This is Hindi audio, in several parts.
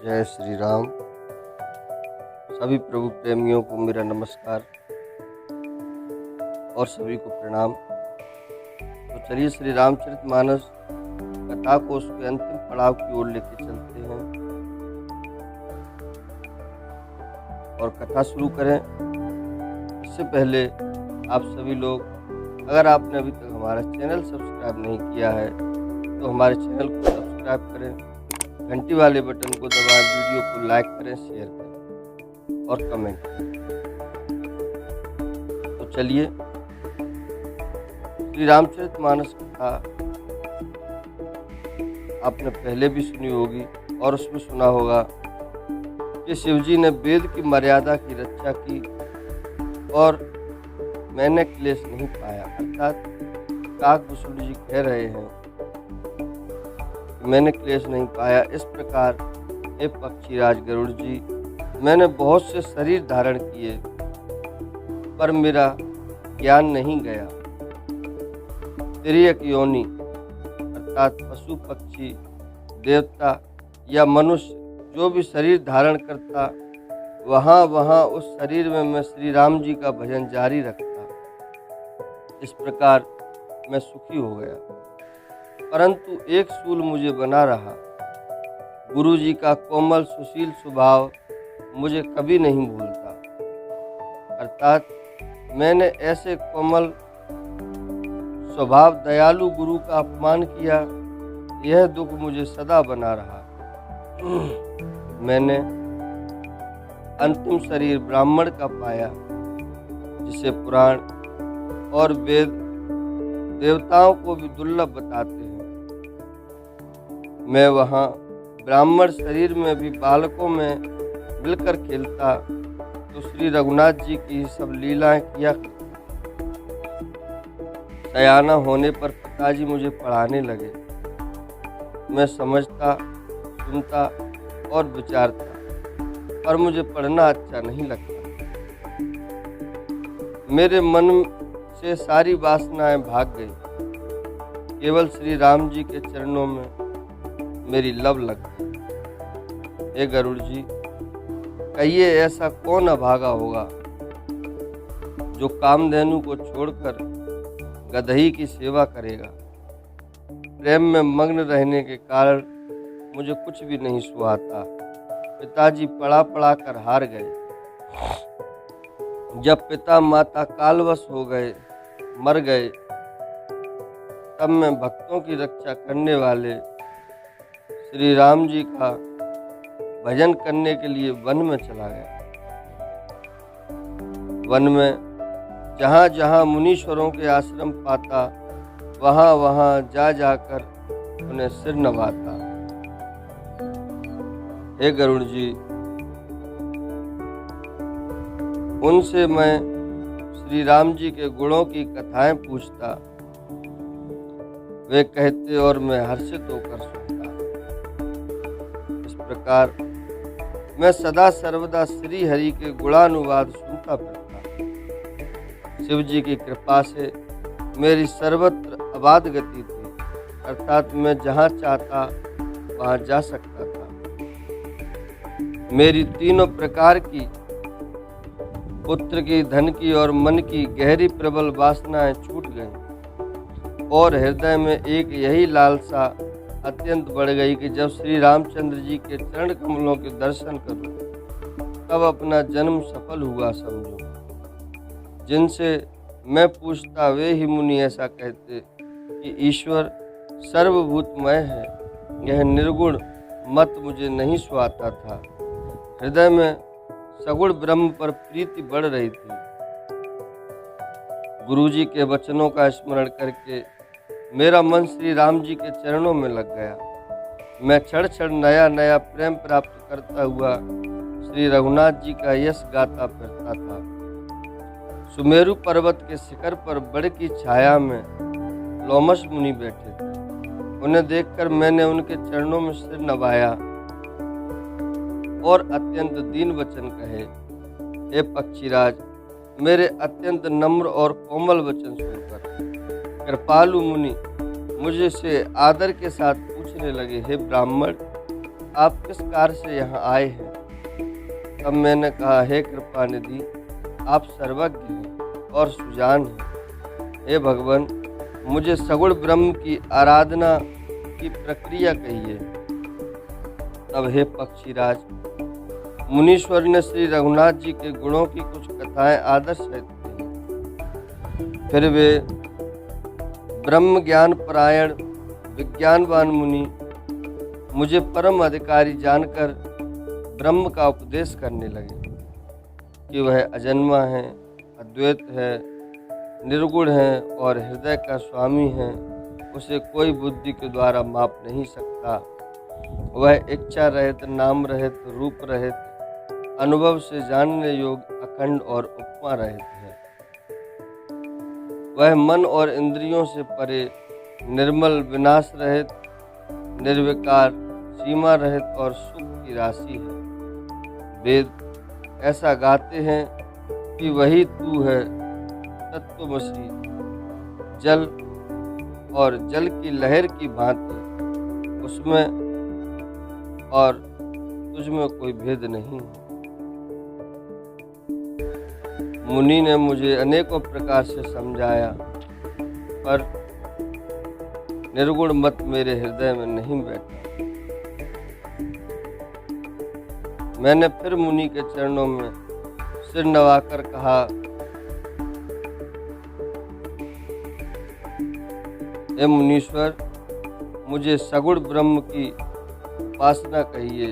जय श्री राम। सभी प्रभु प्रेमियों को मेरा नमस्कार और सभी को प्रणाम। तो चलिए श्री रामचरितमानस कथा को उसके अंतिम पड़ाव की ओर लेके चलते हैं और कथा शुरू करें। इससे पहले आप सभी लोग, अगर आपने अभी तक हमारा चैनल सब्सक्राइब नहीं किया है तो हमारे चैनल को सब्सक्राइब करें, घंटी वाले बटन को दबाएं, वीडियो को लाइक करें, शेयर करें और कमेंट करें। तो चलिए, श्री रामचरितमानस कथा आपने पहले भी सुनी होगी और उसमें सुना होगा कि शिवजी ने वेद की मर्यादा की रक्षा की और मैंने क्लेश नहीं पाया। अर्थात काकभूषण जी कह रहे हैं मैंने क्लेश नहीं पाया। इस प्रकार हे पक्षीराज गरुड़ जी, मैंने बहुत से शरीर धारण किए पर मेरा ज्ञान नहीं गया। तिर्यक योनि अर्थात पशु पक्षी देवता या मनुष्य जो भी शरीर धारण करता, वहाँ वहाँ उस शरीर में मैं श्री राम जी का भजन जारी रखता। इस प्रकार मैं सुखी हो गया। परंतु एक सूल मुझे बना रहा। गुरु जी का कोमल सुशील स्वभाव मुझे कभी नहीं भूलता। अर्थात मैंने ऐसे कोमल स्वभाव दयालु गुरु का अपमान किया, यह दुख मुझे सदा बना रहा। मैंने अंतिम शरीर ब्राह्मण का पाया, जिसे पुराण और वेद देवताओं को भी दुर्लभ बताते हैं। मैं वहाँ ब्राह्मण शरीर में भी बालकों में मिलकर खेलता तो श्री रघुनाथ जी की सब लीलाएं किया करता। सयाना होने पर पिताजी मुझे पढ़ाने लगे। मैं समझता, सुनता और विचारता, पर मुझे पढ़ना अच्छा नहीं लगता। मेरे मन से सारी वासनाएं भाग गई। केवल श्री राम जी के चरणों में मेरी लव लग गई। हे गरुड़ जी, कहिए ऐसा कौन अभागा होगा जो कामधेनु को छोड़कर गदही की सेवा करेगा। प्रेम में मग्न रहने के कारण मुझे कुछ भी नहीं सुहाता। पिताजी पढ़ा पढ़ा कर हार गए। जब पिता माता कालवश हो गए, मर गए, तब मैं भक्तों की रक्षा करने वाले श्री राम जी का भजन करने के लिए वन में चला गया। वन में जहाँ जहाँ मुनीश्वरों के आश्रम पाता, वहाँ वहाँ जा जाकर उन्हें सिर नवाता। हे गरुड़ जी, उनसे मैं श्री राम जी के गुणों की कथाएं पूछता। वे कहते और मैं हर्षित होकर सुनता। इस प्रकार मैं सदा सर्वदा श्री हरि के गुणानुवाद सुनता फिरता। शिव जी की कृपा से मेरी सर्वत्र अबाध गति थी। अर्थात मैं जहाँ चाहता वहाँ जा सकता था। मेरी तीनों प्रकार की, पुत्र की, धन की और मन की गहरी प्रबल वासनाएं छूट गईं और हृदय में एक यही लालसा अत्यंत बढ़ गई कि जब श्री रामचंद्र जी के चरण कमलों के दर्शन करूं, तब अपना जन्म सफल हुआ समझो। जिनसे मैं पूछता, वे ही मुनि ऐसा कहते कि ईश्वर सर्वभूतमय है। यह निर्गुण मत मुझे नहीं सुहाता था। हृदय में सगुण ब्रह्म पर प्रीति बढ़ रही थी। गुरु जी के वचनों का स्मरण करके मेरा मन श्री राम जी के चरणों में लग गया। मैं क्षण क्षण नया नया प्रेम प्राप्त करता हुआ श्री रघुनाथ जी का यश गाता फिरता था। सुमेरु पर्वत के शिखर पर बड़ की छाया में लोमश मुनि बैठे थे। उन्हें देखकर मैंने उनके चरणों में सिर नवाया और अत्यंत दीन वचन कहे। हे पक्षीराज, मेरे अत्यंत नम्र और कोमल वचन सुनकर कृपालु मुनि मुझे से आदर के साथ पूछने लगे, हे ब्राह्मण, आप किस कार्य से यहाँ आए हैं? तब मैंने कहा, हे कृपा निधि, आप सर्वज्ञ हैं और सुजान हैं। हे भगवान, मुझे सगुण ब्रह्म की आराधना की प्रक्रिया कहिए। तब हे पक्षीराज, मुनीश्वर ने श्री रघुनाथ जी के गुणों की कुछ कथाएं आदर्श सहित कही। फिर वे ब्रह्म ज्ञान परायण विज्ञानवान मुनि मुझे परम अधिकारी जानकर ब्रह्म का उपदेश करने लगे कि वह अजन्मा है, अद्वैत है, निर्गुण है और हृदय का स्वामी है। उसे कोई बुद्धि के द्वारा माप नहीं सकता। वह इच्छा रहित, नाम रहित, रूप रहित, अनुभव से जानने योग्य, अखंड और उपमा रहित है। वह मन और इंद्रियों से परे, निर्मल, विनाश रहित, निर्विकार, सीमा रहित और सुख की राशि है। वेद ऐसा गाते हैं कि वही तू है, तत्वमसि, जल और जल की लहर की भांति, उसमें और तुझमें कोई भेद नहीं है। मुनि ने मुझे अनेकों प्रकार से समझाया, पर निर्गुण मत मेरे हृदय में नहीं बैठा। मैंने फिर मुनि के चरणों में सिर नवाकर कहा, हे मुनीश्वर, मुझे सगुण ब्रह्म की उपासना कहिए।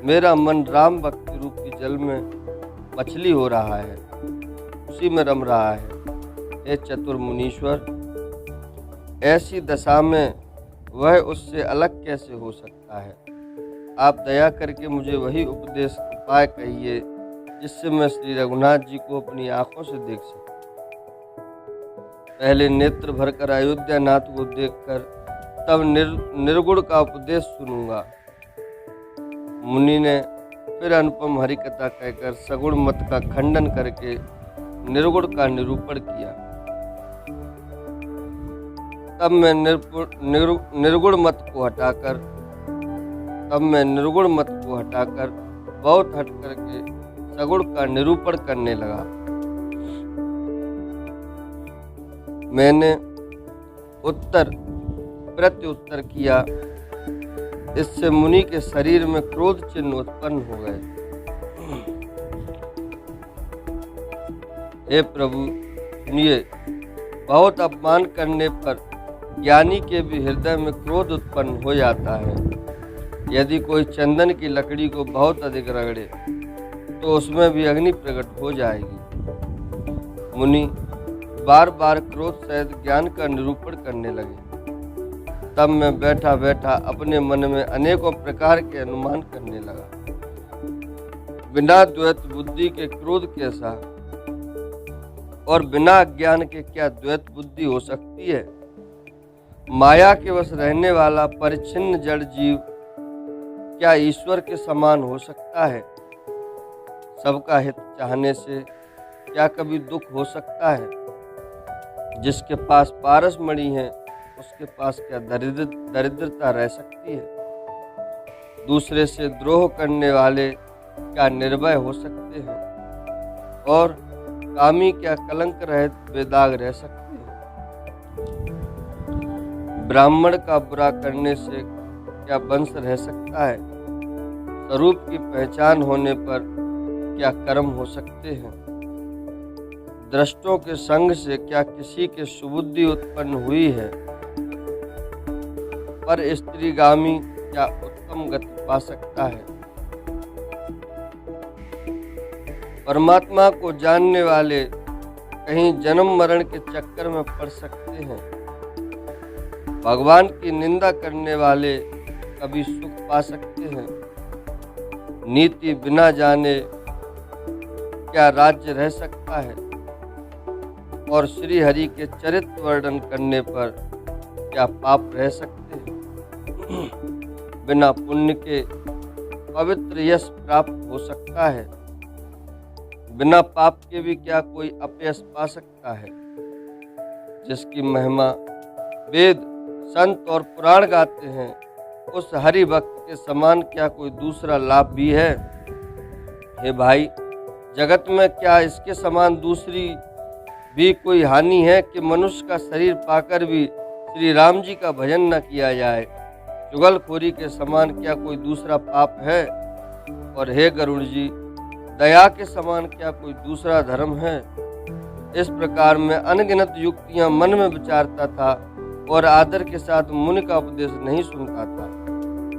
मेरा मन राम भक्ति रूपी जल में मछली हो रहा है, उसी में रम रहा है। हे चतुर मुनीश्वर, ऐसी दशा में वह उससे अलग कैसे हो सकता है? आप दया करके मुझे वही उपदेश उपाय कहिए जिससे मैं श्री रघुनाथ जी को अपनी आंखों से देख सकूं। पहले नेत्र भरकर अयोध्या नाथ को देखकर तब निर्गुण का उपदेश सुनूंगा। मुनि ने फिर अनुपम हरि कथा कहकर सगुण मत का खंडन करके निर्गुण का निरूपण किया। तब मैं निर्गुण मत को हटाकर बहुत हट करके सगुण का निरूपण करने लगा। मैंने उत्तर प्रत्युत्तर किया। इससे मुनि के शरीर में क्रोध चिन्ह उत्पन्न हो गए। हे प्रभु, सुनिए, बहुत अपमान करने पर ज्ञानी के भी हृदय में क्रोध उत्पन्न हो जाता है। यदि कोई चंदन की लकड़ी को बहुत अधिक रगड़े तो उसमें भी अग्नि प्रकट हो जाएगी। मुनि बार बार क्रोध सहित ज्ञान का निरूपण करने लगे। तब मैं बैठा बैठा अपने मन में अनेकों प्रकार के अनुमान करने लगा। बिना द्वैत बुद्धि के क्रोध कैसा, और बिना अज्ञान के क्या द्वैत बुद्धि हो सकती है? माया के वश रहने वाला परिच्छिन्न जड़ जीव क्या ईश्वर के समान हो सकता है? सबका हित चाहने से क्या कभी दुख हो सकता है? जिसके पास पारस मणि है, उसके पास क्या दरिद्रता रह सकती है? दूसरे से द्रोह करने वाले क्या निर्भय हो सकते हैं? और कामी क्या कलंक रहित बेदाग रह सकते हैं? ब्राह्मण का बुरा करने से क्या वंश रह सकता है? स्वरूप की पहचान होने पर क्या कर्म हो सकते हैं? दृष्टों के संग से क्या किसी के सुबुद्धि उत्पन्न हुई है? पर स्त्रीगामी क्या उत्तम गति पा सकता है? परमात्मा को जानने वाले कहीं जन्म मरण के चक्कर में पड़ सकते हैं। भगवान की निंदा करने वाले कभी सुख पा सकते हैं। नीति बिना जाने क्या राज्य रह सकता है? और श्री हरि के चरित्र वर्णन करने पर क्या पाप रह सकते हैं? बिना पुण्य के पवित्र यश प्राप्त हो सकता है? बिना पाप के भी क्या कोई अपयश पा सकता है? जिसकी महिमा वेद संत और पुराण गाते हैं, उस हरि भक्त के समान क्या कोई दूसरा लाभ भी है? हे भाई, जगत में क्या इसके समान दूसरी भी कोई हानि है कि मनुष्य का शरीर पाकर भी श्री राम जी का भजन न किया जाए? चुगलखोरी के समान क्या कोई दूसरा पाप है? और हे गरुड़ जी, दया के समान क्या कोई दूसरा धर्म है? इस प्रकार मैं अनगिनत युक्तियां मन में विचारता था और आदर के साथ मुनि का उपदेश नहीं सुनता था।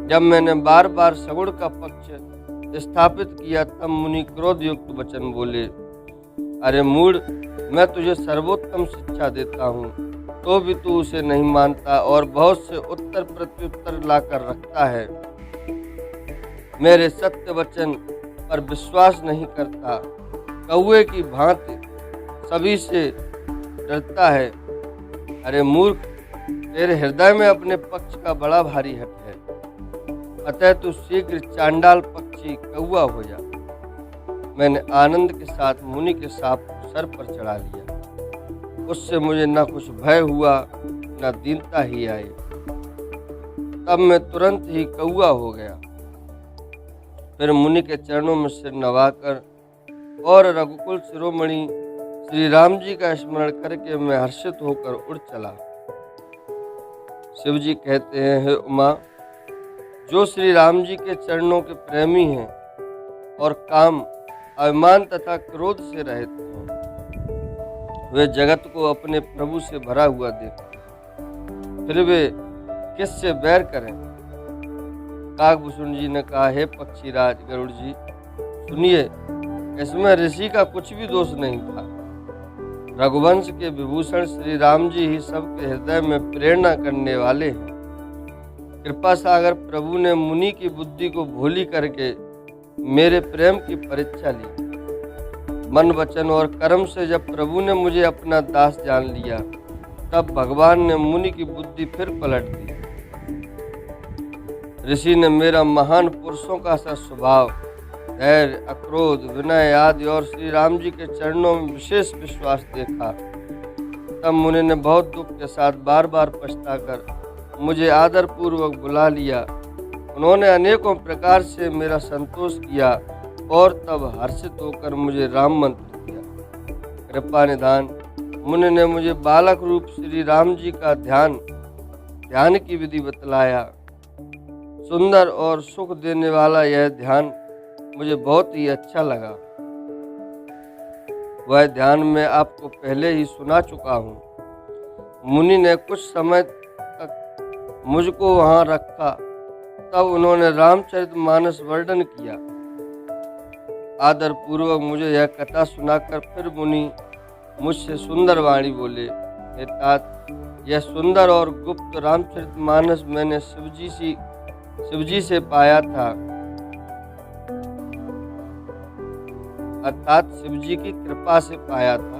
जब मैंने बार बार सगुण का पक्ष स्थापित किया तब मुनि क्रोध युक्त वचन बोले, अरे मूढ़, मैं तुझे सर्वोत्तम शिक्षा देता हूँ, तो भी तू उसे नहीं मानता और बहुत से उत्तर प्रत्युत्तर लाकर रखता है। मेरे सत्य वचन पर विश्वास नहीं करता, कौवे की भांति सभी से डरता है। अरे मूर्ख, तेरे हृदय में अपने पक्ष का बड़ा भारी हट है, अतः तू शीघ्र चांडाल पक्षी कौवा हो जा। मैंने आनंद के साथ मुनि के साप को सर पर चढ़ा लिया। उससे मुझे न कुछ भय हुआ न दीनता ही आई। तब मैं तुरंत ही कौवा हो गया। फिर मुनि के चरणों में सिर नवाकर और रघुकुल शिरोमणि श्री राम जी का स्मरण करके मैं हर्षित होकर उड़ चला। शिव जी कहते हैं, हे उमा, जो श्री राम जी के चरणों के प्रेमी हैं और काम, अभिमान तथा क्रोध से रहित हैं, वे जगत को अपने प्रभु से भरा हुआ देखते हैं, फिर वे किससे बैर करें? काकभूषण जी ने कहा, हे पक्षीराज गरुड़ जी, सुनिए, इसमें ऋषि का कुछ भी दोष नहीं था। रघुवंश के विभूषण श्री राम जी ही सबके हृदय में प्रेरणा करने वाले हैं। कृपा सागर प्रभु ने मुनि की बुद्धि को भोली करके मेरे प्रेम की परीक्षा ली। मन, वचन और कर्म से जब प्रभु ने मुझे अपना दास जान लिया, तब भगवान ने मुनि की बुद्धि फिर पलट दी। ऋषि ने मेरा महान पुरुषों का सा स्वभाव, धैर्य, अक्रोध, विनय आदि और श्री राम जी के चरणों में विशेष विश्वास देखा। तब मुनि ने बहुत दुख के साथ बार बार पछताकर मुझे आदर पूर्वक बुला लिया। उन्होंने अनेकों प्रकार से मेरा संतोष किया और तब हर्षित होकर मुझे राम मंत्र दिया। कृपा निधान मुनि ने मुझे बालक रूप श्री राम जी का ध्यान की विधि बतलाया। सुंदर और सुख देने वाला यह ध्यान मुझे बहुत ही अच्छा लगा। वह ध्यान मैं आपको पहले ही सुना चुका हूँ। मुनि ने कुछ समय तक मुझको वहाँ रखा, तब उन्होंने रामचरितमानस वर्णन किया। आदर पूर्वक मुझे यह कथा सुनाकर फिर मुनि मुझसे सुंदर वाणी बोले, हे तात, यह सुंदर और गुप्त रामचरितमानस मैंने शिवजी से पाया था, अर्थात शिवजी की कृपा से पाया था।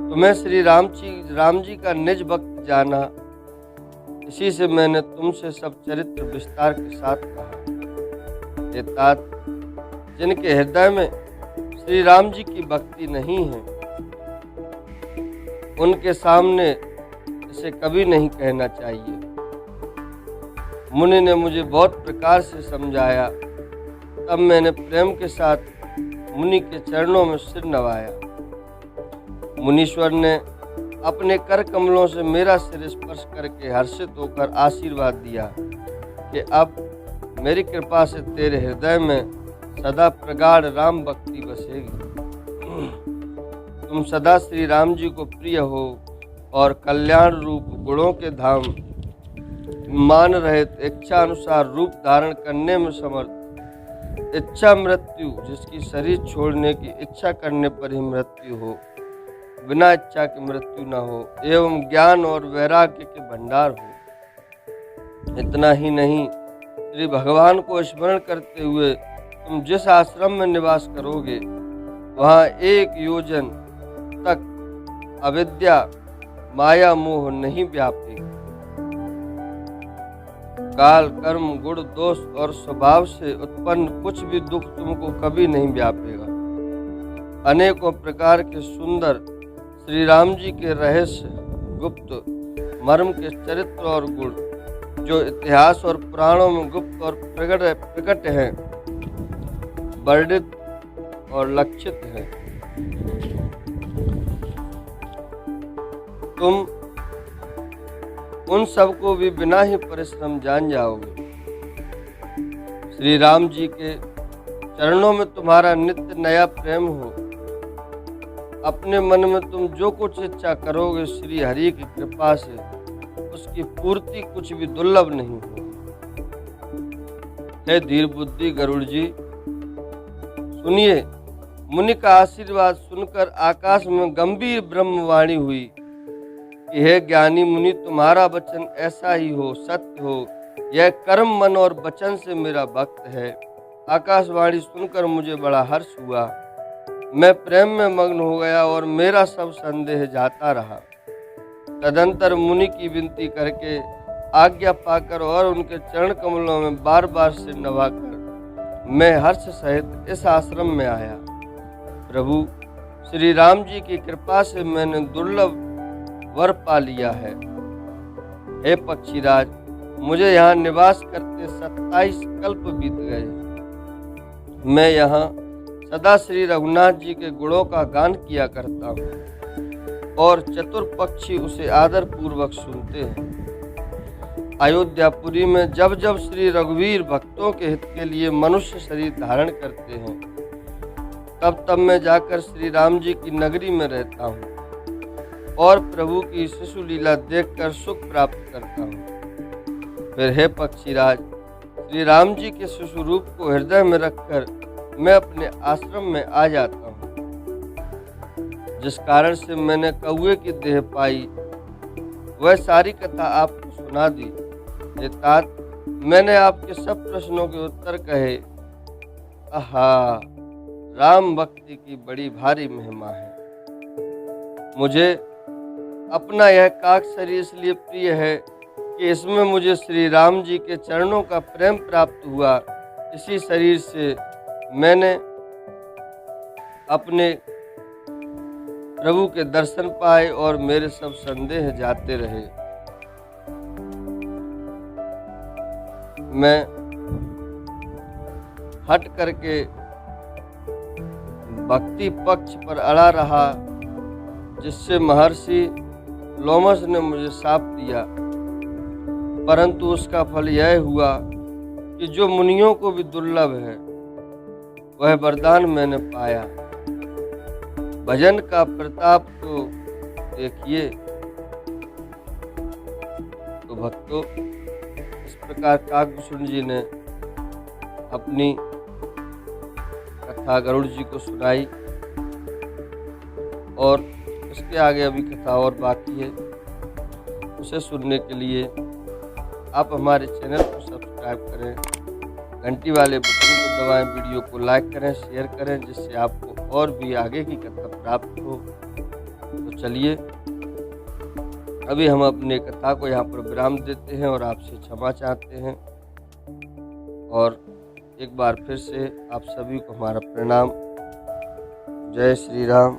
तुम्हें श्री राम जी का निज भक्त जाना, इसी से मैंने तुमसे सब चरित्र विस्तार के साथ कहा। हे तात, जिनके हृदय में श्री राम जी की भक्ति नहीं है, उनके सामने इसे कभी नहीं कहना चाहिए। मुनि ने मुझे बहुत प्रकार से समझाया। तब मैंने प्रेम के साथ मुनि के चरणों में सिर नवाया। मुनीश्वर ने अपने कर कमलों से मेरा सिर स्पर्श करके हर्षित होकर आशीर्वाद दिया कि अब मेरी कृपा से तेरे हृदय में सदा प्रगाढ़ राम भक्ति बसेगी। तुम सदा श्री राम जी को प्रिय हो और कल्याण रूप गुणों के धाम, मान रहित इच्छा अनुसार रूप धारण करने में समर्थ, इच्छा मृत्यु, जिसकी शरीर छोड़ने की इच्छा करने पर ही मृत्यु हो, बिना इच्छा की मृत्यु न हो, एवं ज्ञान और वैराग्य के भंडार हो। इतना ही नहीं, श्री भगवान को स्मरण करते हुए तुम जिस आश्रम में निवास करोगे, वहाँ 1 योजन तक अविद्या, माया, मोह नहीं व्यापेगी। काल, कर्म, गुण, दोष और स्वभाव से उत्पन्न कुछ भी दुख तुमको कभी नहीं व्यापेगा। अनेकों प्रकार के सुंदर श्री राम जी के रहस्य गुप्त मर्म के चरित्र और गुण जो इतिहास और पुराणों में गुप्त और प्रकट हैं, वर्णित और लक्षित हैं। तुम उन सब को भी बिना ही परिश्रम जान जाओगे। श्री राम जी के चरणों में तुम्हारा नित्य नया प्रेम हो। अपने मन में तुम जो कुछ इच्छा करोगे, श्री हरि की कृपा से उसकी पूर्ति कुछ भी दुर्लभ नहीं हो। हे धीर बुद्धि गरुड़ जी, सुनिए। मुनि का आशीर्वाद सुनकर आकाश में गंभीर ब्रह्मवाणी हुई कि हे ज्ञानी मुनि, तुम्हारा वचन ऐसा ही हो, सत्य हो। यह कर्म, मन और वचन से मेरा भक्त है। आकाशवाणी सुनकर मुझे बड़ा हर्ष हुआ। मैं प्रेम में मग्न हो गया और मेरा सब संदेह जाता रहा। तदंतर मुनि की विनती करके आज्ञा पाकर और उनके चरण कमलों में बार बार सिर नवाकर मैं हर्ष सहित इस आश्रम में आया। प्रभु श्री राम जी की कृपा से मैंने दुर्लभ वर पा लिया है। हे पक्षीराज, मुझे यहाँ निवास करते 27 कल्प बीत गए। मैं यहाँ सदा श्री रघुनाथ जी के गुणों का गान किया करता हूँ और चतुर पक्षी उसे आदर पूर्वक सुनते हैं। अयोध्यापुरी में जब जब श्री रघुवीर भक्तों के हित के लिए मनुष्य शरीर धारण करते हैं, तब तब मैं जाकर श्री राम जी की नगरी में रहता हूँ और प्रभु की शिशु लीला देखकर सुख प्राप्त करता हूँ। फिर हे पक्षीराज, श्री राम जी के शिशु रूप को हृदय में रखकर मैं अपने आश्रम में आ जाता हूँ। जिस कारण से मैंने कौवे की देह पाई, वह सारी कथा आपको सुना दी। हे तात, मैंने आपके सब प्रश्नों के उत्तर कहे। आहा, राम भक्ति की बड़ी भारी महिमा है। मुझे अपना यह काक शरीर इसलिए प्रिय है कि इसमें मुझे श्री राम जी के चरणों का प्रेम प्राप्त हुआ। इसी शरीर से मैंने अपने प्रभु के दर्शन पाए और मेरे सब संदेह जाते रहे। मैं हट करके भक्ति पक्ष पर अड़ा रहा, जिससे महर्षि लोमस ने मुझे शाप दिया। परंतु उसका फल यह हुआ कि जो मुनियों को भी दुर्लभ है, वह वरदान मैंने पाया। भजन का प्रताप तो देखिए। तो भक्तों, इस प्रकार काकभूषण जी ने अपनी कथा गरुड़ जी को सुनाई और इसके आगे अभी कथा और बाकी है। उसे सुनने के लिए आप हमारे चैनल को सब्सक्राइब करें, घंटी वाले बटन को दबाएं, वीडियो को लाइक करें, शेयर करें, जिससे आपको और भी आगे की कथा प्राप्त हो। तो चलिए, अभी हम अपने कथा को यहाँ पर विराम देते हैं और आपसे क्षमा चाहते हैं। और एक बार फिर से आप सभी को हमारा प्रणाम। जय श्री राम।